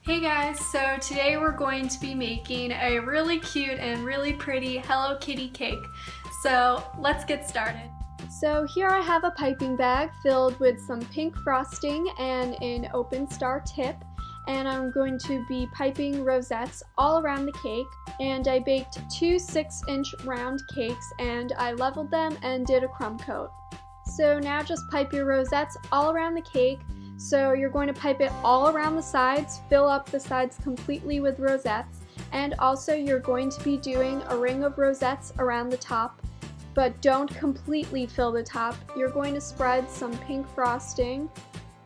Hey guys, so today we're going to be making a really cute and really pretty Hello Kitty cake. So let's get started. So here I have a piping bag filled with some pink frosting and an open star tip, and I'm going to be piping rosettes all around the cake. And I baked two 6-inch round cakes and I leveled them and did a crumb coat. So now just pipe your rosettes all around the cake. So you're going to pipe it all around the sides, fill up the sides completely with rosettes, and also you're going to be doing a ring of rosettes around the top, but don't completely fill the top. You're going to spread some pink frosting,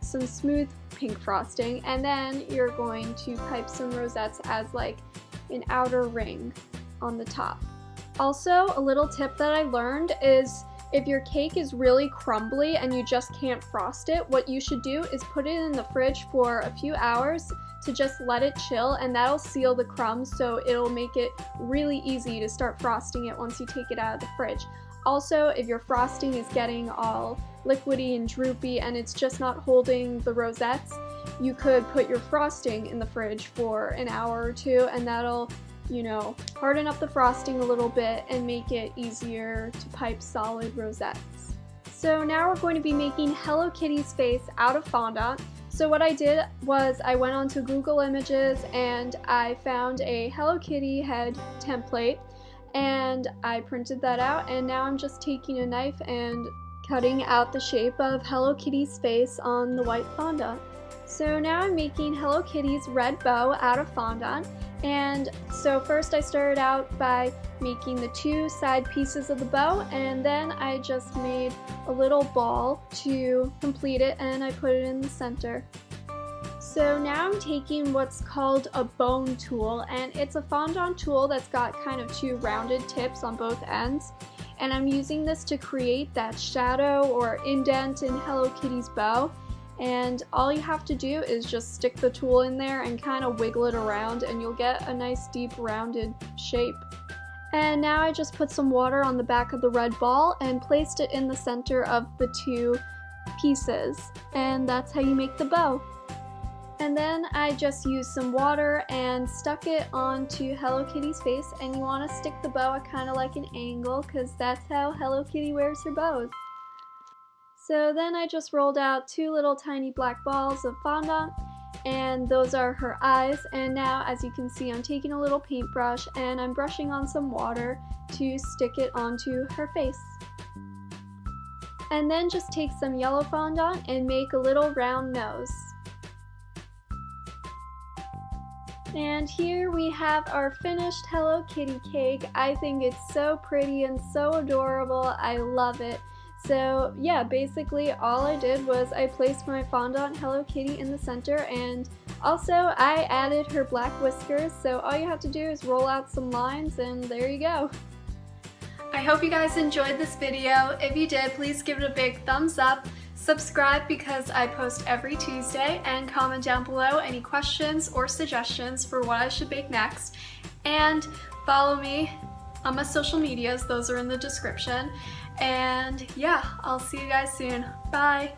some smooth pink frosting, and then you're going to pipe some rosettes as like an outer ring on the top. Also, a little tip that I learned is if your cake is really crumbly and you just can't frost it, what you should do is put it in the fridge for a few hours to just let it chill, and that'll seal the crumbs, so it'll make it really easy to start frosting it once you take it out of the fridge. Also, if your frosting is getting all liquidy and droopy and it's just not holding the rosettes, you could put your frosting in the fridge for an hour or two, and that'll harden up the frosting a little bit and make it easier to pipe solid rosettes. So now we're going to be making Hello Kitty's face out of fondant. So what I did was I went onto Google Images and I found a Hello Kitty head template and I printed that out, and now I'm just taking a knife and cutting out the shape of Hello Kitty's face on the white fondant. So now I'm making Hello Kitty's red bow out of fondant. And so first I started out by making the two side pieces of the bow, and then I just made a little ball to complete it and I put it in the center. So now I'm taking what's called a bone tool, and it's a fondant tool that's got kind of two rounded tips on both ends, and I'm using this to create that shadow or indent in Hello Kitty's bow. And all you have to do is just stick the tool in there and kind of wiggle it around and you'll get a nice deep rounded shape. And now I just put some water on the back of the red ball and placed it in the center of the two pieces, and that's how you make the bow. And then I just used some water and stuck it onto Hello Kitty's face, and you want to stick the bow at kind of like an angle because that's how Hello Kitty wears her bows. So then I just rolled out two little tiny black balls of fondant, and those are her eyes. And now, as you can see, I'm taking a little paintbrush and I'm brushing on some water to stick it onto her face. And then just take some yellow fondant and make a little round nose. And here we have our finished Hello Kitty cake. I think it's so pretty and so adorable. I love it. So yeah, basically all I did was I placed my fondant Hello Kitty in the center, and also I added her black whiskers, so all you have to do is roll out some lines and there you go. I hope you guys enjoyed this video. If you did, please give it a big thumbs up, subscribe because I post every Tuesday, and comment down below any questions or suggestions for what I should bake next. And follow me on my social medias, those are in the description. And yeah, I'll see you guys soon. Bye!